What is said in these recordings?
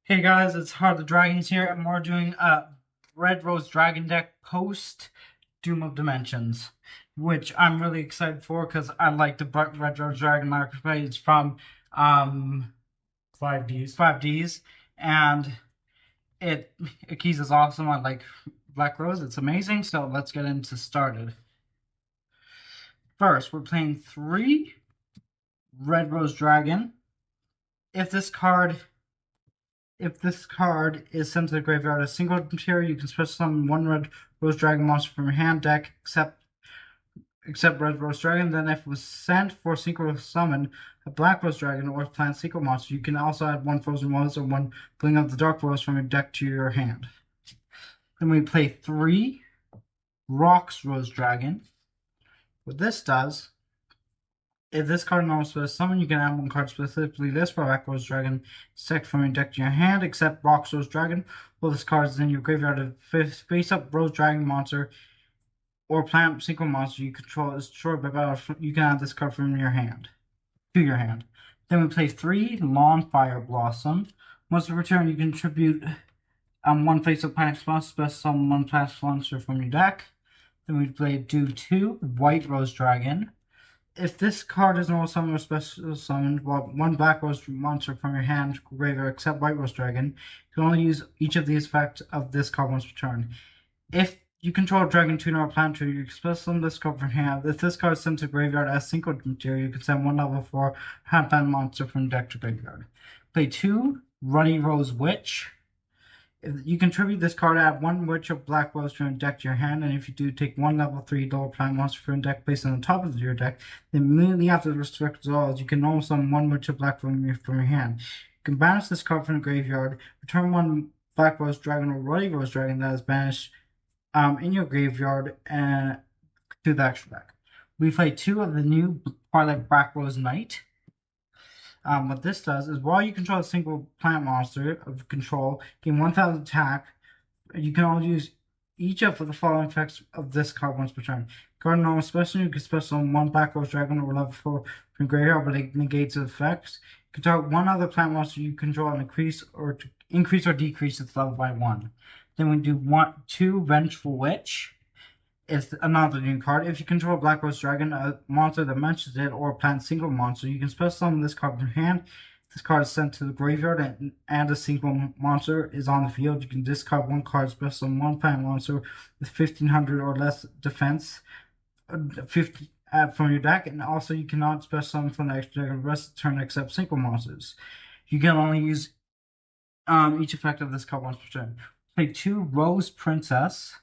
Hey guys, it's Heart of the Dragons here, and we're doing a Red Rose Dragon deck post Doom of Dimensions, which I'm really excited for because I like the Red Rose Dragon marketplace. It's from 5Ds, and it keys is awesome. I like Black Rose; it's amazing. So let's get into started. First, we're playing 3 Red Rose Dragon. If this card If this card is sent to the graveyard as single material, you can special summon 1 Red Rose Dragon monster from your hand deck, except Red Rose Dragon. Then, if it was sent for synchro summon a Black Rose Dragon or plant synchro monster, you can also add 1 Frozen Rose or 1 Bling of the Dark Rose from your deck to your hand. Then we play 3 Rocks Rose Dragon. What this does, if this card normal special summon, you can add 1 card specifically list for Black Rose Dragon set from your deck to your hand, except Rocks Rose Dragon. Well, this card is in your graveyard. If face up Rose Dragon monster or plant synchro monster you control is destroyed by battle, you can add this card from your hand to your hand. Then we play 3 Lawn Fire Blossom. Once in return, you contribute 1 face up plant monster, special summon 1 plant monster from your deck. Then we play 2 White Rose Dragon. If this card is normal summon or special summoned, well, 1 Black Rose monster from your hand graveyard except White Rose Dragon, you can only use each of these effects of this card once per turn. If you control a Dragon Tuner or Plant Tuner, you can special summon this card from hand. If this card is sent to graveyard as single material, you can send 1 level 4 hand plant monster from deck to graveyard. Play 2 Ruddy Rose Witch. You contribute this card, add 1 Witch of Black Rose from your deck to your hand, and if you do, take 1 level 3 double plant monster from your deck placed on the top of your deck. Then immediately after the restrict draws, you can normal summon 1 Witch of Black from your hand. You can banish this card from the graveyard, return 1 Black Rose Dragon or Ruddy Rose Dragon that is banished in your graveyard and to the extra deck. We play 2 of the new Twilight Black Rose Knight. What this does is while you control a single plant monster of control, gain 1,000 attack. You can only use each of the following effects of this card once per turn. Card normal special, you can special on 1 Black Rose Dragon or level 4 from graveyard, but it negates its effects. You can target 1 other plant monster you control and increase or decrease its level by 1. Then we do 2 Vengeful Witch. It's another new card. If you control a Black Rose Dragon, a monster that matches it, or a plant single monster, you can special summon this card from your hand. This card is sent to the graveyard and a single monster is on the field. You can discard 1 card, special summon 1 plant monster with 1,500 or less defense 50 from your deck, and also you cannot special summon from the extra deck the rest of the turn except single monsters. You can only use each effect of this card once per turn. Play 2 Rose Princess.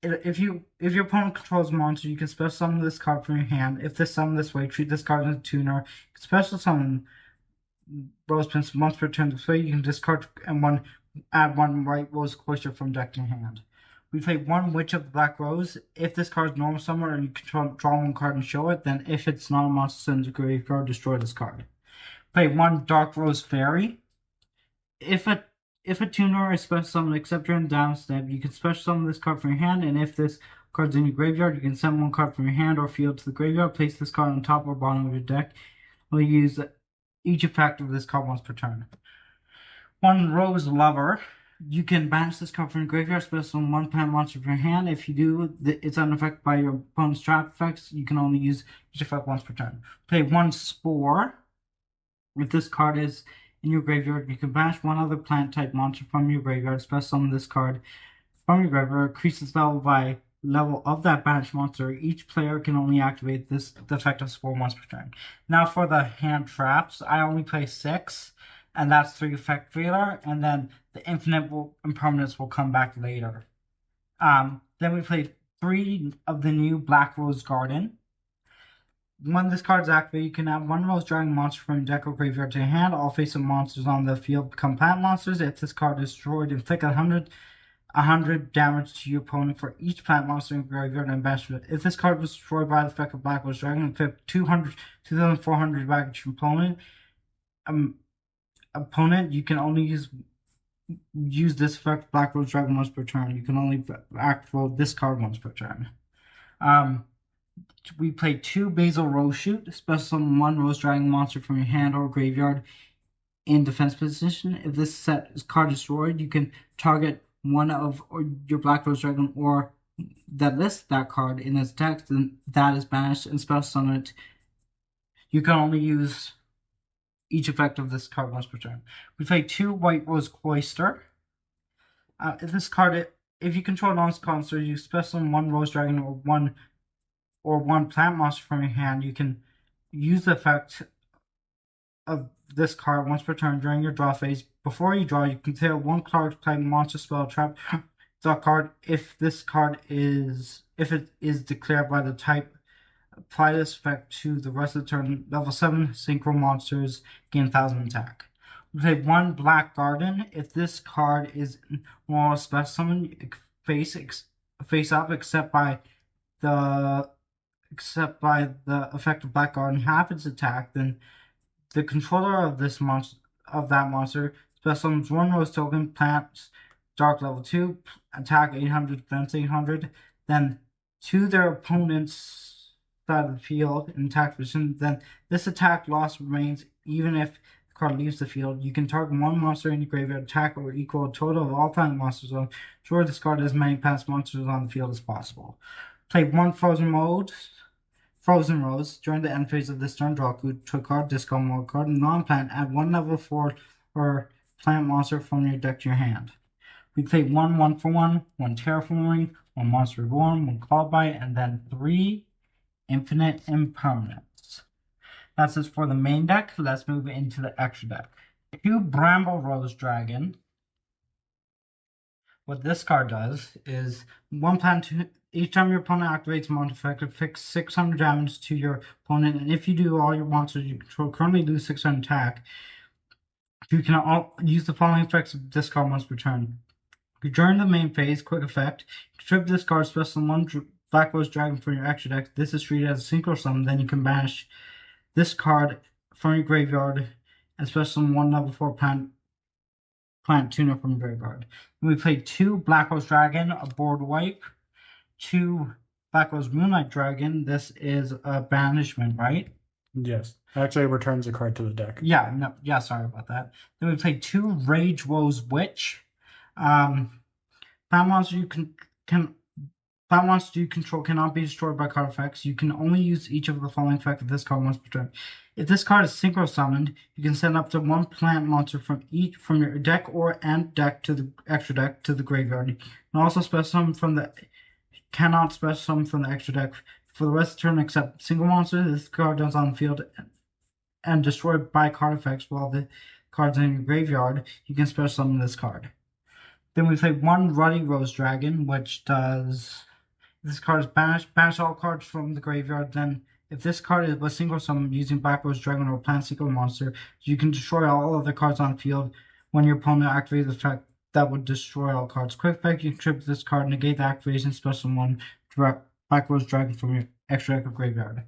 If your opponent controls a monster, you can special summon this card from your hand. If this summoned this way, treat this card as a tuner. You can special summon Rose Princess once per turn. This way, you can discard and add 1 White Rose Cloister from deck to hand. We play 1 Witch of the Black Rose. If this card is normal summon and you control draw 1 card and show it, then if it's not a monster, send to graveyard, destroy this card. Play 1 Dark Rose Fairy. If a tuner is special summoned except during down step, you can special summon this card from your hand, and if this card's in your graveyard, you can send 1 card from your hand or field to the graveyard. Place this card on top or bottom of your deck. We'll use each effect of this card once per turn. 1 Rose Lover. You can banish this card from your graveyard, special summon 1 plant monster from your hand. If you do, it's unaffected by your opponent's trap effects. You can only use each effect once per turn. Play 1 Spore. If this card is in your graveyard, you can banish 1 other plant type monster from your graveyard, special summon this card from your graveyard, increase its level by level of that banished monster. Each player can only activate the effect of Spore once per turn. Now for the hand traps, I only play 6, and that's 3 effect failure, and then the infinite impermanence will come back later. Then we play 3 of the new Black Rose Garden. When this card is activated, you can add 1 Rose Dragon monster from your deck or graveyard to your hand. All face-up monsters on the field become plant monsters. If this card is destroyed, inflict 100 damage to your opponent for each plant monster in graveyard and banishment. If this card was destroyed by the effect of Black Rose Dragon, inflict 2,400 damage to your opponent. You can only use this effect Black Rose Dragon once per turn. You can only activate this card once per turn. We play 2 Basil Rose Shoot, special summon 1 Rose Dragon monster from your hand or graveyard. in defense position. If this card is destroyed, you can target one of your Black Rose Dragon or that lists that card in its text, then that is banished and special summon it. You can only use each effect of this card once per turn. We play 2 White Rose Cloister. If you control non-monster, you special summon 1 Rose Dragon or one plant monster from your hand. You can use the effect of this card once per turn during your draw phase. Before you draw, you can consider 1 card type monster spell trap the card. If it is declared by the type, apply this effect to the rest of the turn. Level 7 synchro monsters gain 1000 attack. We play 1 Black Garden. If this card is more special summon face up except by the effect of Black Garden half its attack, then the controller of that monster special summons 1 Rose token, plants Dark level 2, attack 800, defense 800, then to their opponent's side of the field in attack position. Then this attack loss remains even if the card leaves the field. You can target 1 monster in your graveyard, attack or equal total of all planet monsters on. Sure, discard as many past monsters on the field as possible. Play 1 Frozen Rose. During the end phase of this turn, draw to a card, discard more card, non-plant, add 1 level 4 or plant monster from your deck to your hand. We play 1 1-for-1, 1 Terraforming, 1 Monster Reborn, 1 Cloudbite, and then 3 Infinite Impermanence. That's it for the main deck. Let's move into the extra deck. 2 Bramble Rose Dragon. What this card does is 1 plant. Each time your opponent activates a monster effect, affix 600 damage to your opponent, and if you do, all your monsters you control currently lose 600 attack. You can use the following effects of this card once per turn. During the main phase, quick effect, strip this card, special 1 Black Rose Dragon from your extra deck. This is treated as a synchro summon. Then you can banish this card from your graveyard and special 1 level 4 plant tuner from your graveyard. Then we play 2 Black Rose Dragon, a board wipe. 2 Black Rose Moonlight Dragon. This is a banishment, right? Yes. Actually, it returns a card to the deck. Yeah, sorry about that. Then we play 2 Rage Rose Witch. Plant monster you control cannot be destroyed by card effects. You can only use each of the following effects of this card once per turn. If this card is synchro summoned, you can send up to 1 plant monster from your deck and deck to the extra deck to the graveyard. You can also special summon from the extra deck for the rest of the turn except single monster. This card is on the field and destroyed by card effects while the card's in your graveyard. You can special summon this card. Then we play 1 Ruddy Rose Dragon, which does. This card is banish all cards from the graveyard. Then, if this card is a single summon using Black Rose Dragon or Plant Synchro Monster, you can destroy all other cards on the field when your opponent activates the effect that would destroy all cards. Quick effect, you can trip this card, negate the activation, special 1 direct Black Rose Dragon from your extra deck or graveyard.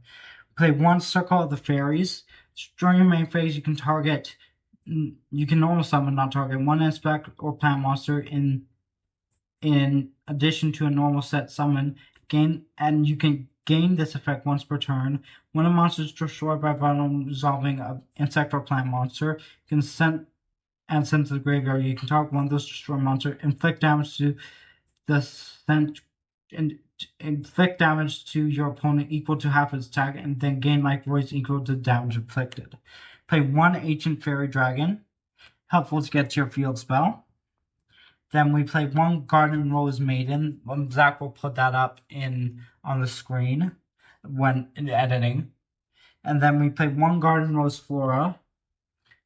Play 1 Circle of the Fairies. During your main phase, you can normal summon, not target 1 inspect or plant monster in addition to a normal set summon. And you can gain this effect once per turn. When a monster is destroyed by resolving an insect or plant monster, you can send to the graveyard. You can target 1 of those destroyed monsters, inflict damage to your opponent equal to half its attack, and then gain life points equal to the damage inflicted. Play 1 Ancient Fairy Dragon. Helpful to get to your field spell. Then we play 1 Garden Rose Maiden. Zach will put that up on the screen when in editing. And then we play 1 Garden Rose Flora.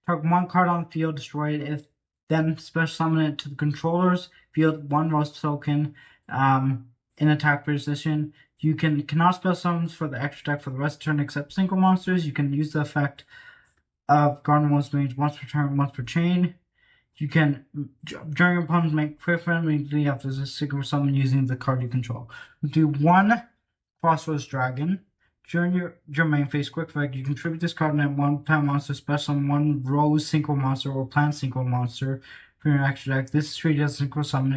Target 1 card on the field, destroy it. Then special summon it to the controller's field. 1 Rose token in attack position. You cannot special summon for the extra deck for the rest of the turn except single monsters. You can use the effect of Garden Rose Maiden once per turn, once per chain. You can, during your opponent's make quick immediately after the synchro summon using the card you control. Do 1 Crossroads Dragon. During your main phase quick effect, you contribute this card and add 1 plant monster, special summon 1 Rose Synchro Monster or Plant Synchro Monster from your extra deck. This is treated as a synchro summon.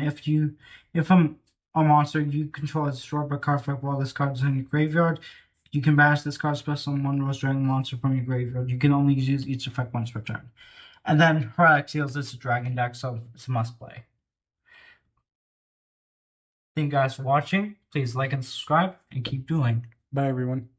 If a monster you control is destroyed by card effect while this card is in your graveyard, you can banish this card, special summon 1 Rose Dragon Monster from your graveyard. You can only use each effect once per turn. And then Heroic Seals is a dragon deck, so it's a must play. Thank you guys for watching. Please like and subscribe and keep dueling. Bye, everyone.